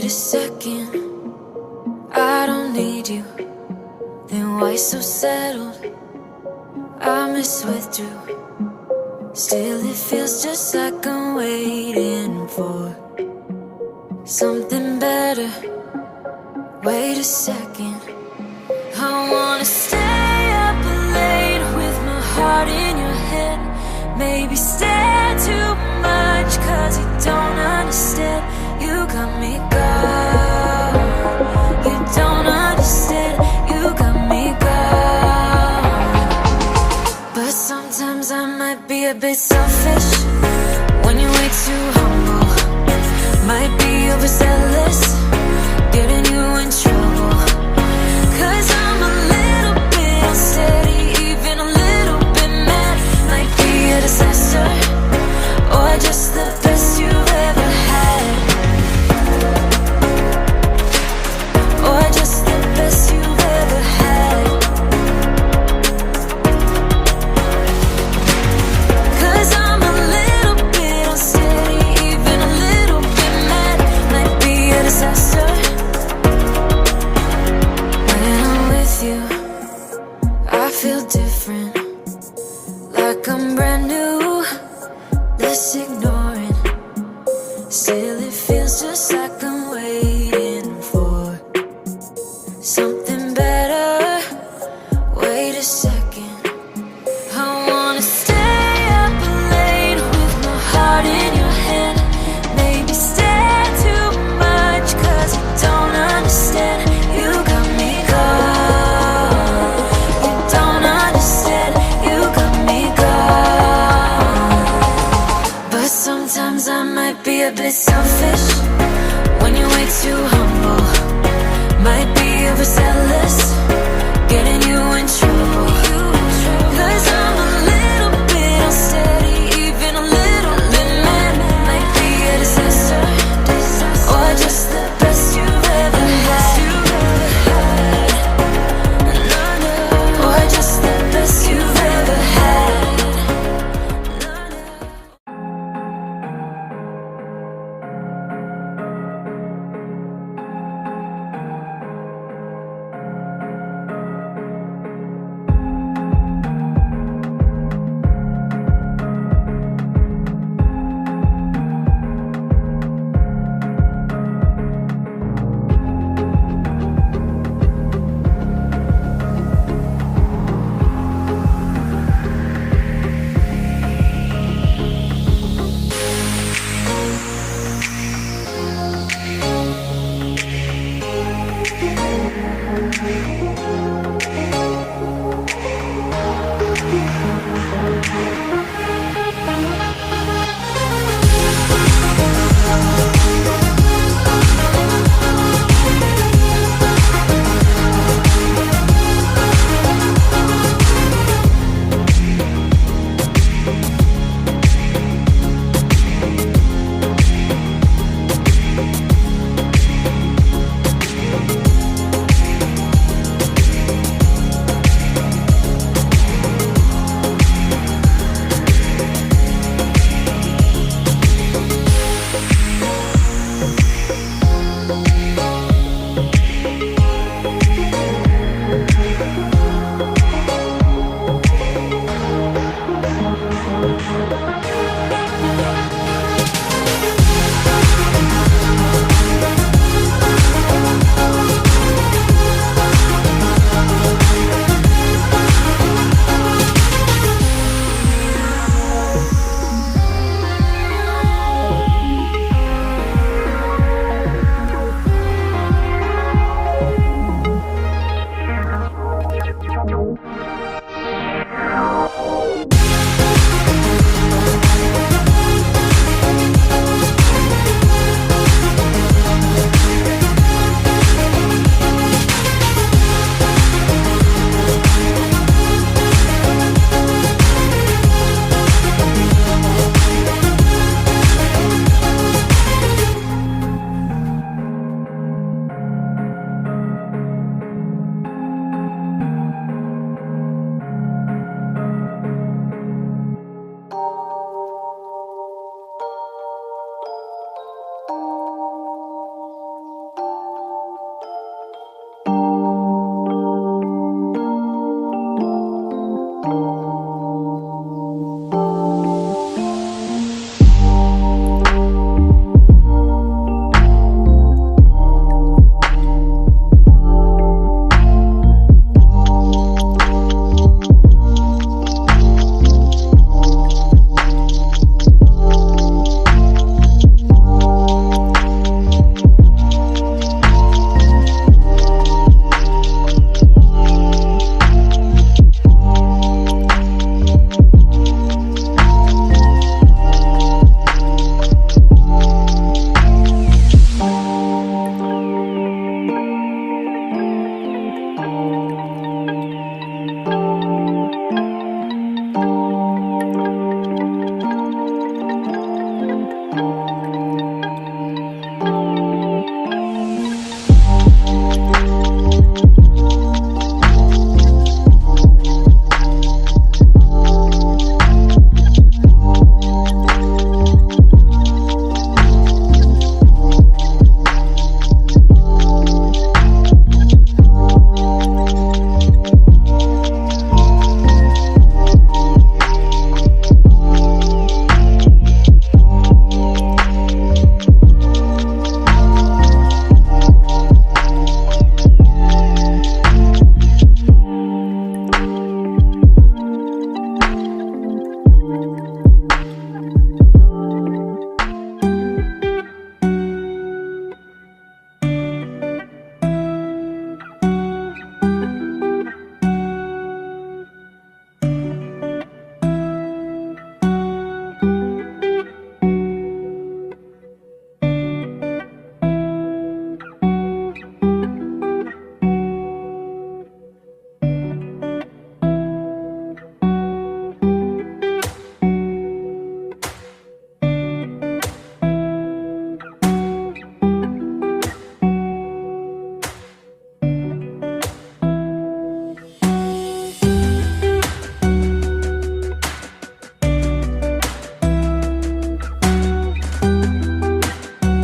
a second, I don't need you. Then why so settled? I withdrew. Still it feels just like I'm waiting for something better. Wait a second, I wanna stay up late with my heart in your head. Maybe stare too much cause you don't understand. You got me gone. You don't understand. You got me gone. But sometimes I might be a bit selfish when you're way too humble. Might be overzealous, getting you in trouble. Cause I'm a little bit unsteady, even a little bit mad. Might be a disaster, or just the best you've ever had. Or just the best you've ever had. Cause I'm a little bit unsteady, even a little bit mad. Might be a disaster. When I'm with you, I feel different, like I'm brand new. Less ignoring, still it feels just like I'm waiting for something better. Wait a second, I wanna stay up late with my heart in your hand. Maybe stare too much cause you don't understand. You got me gone. You don't understand. You got me gone. But sometimes I might be a bit selfish when you're way too humble. Might be overzealous, getting you in trouble. Cause I'm a little bit unsteady, even a little bit mad. Might be a disaster, or just the best you've ever had. Or just the best you've ever had. Thank you.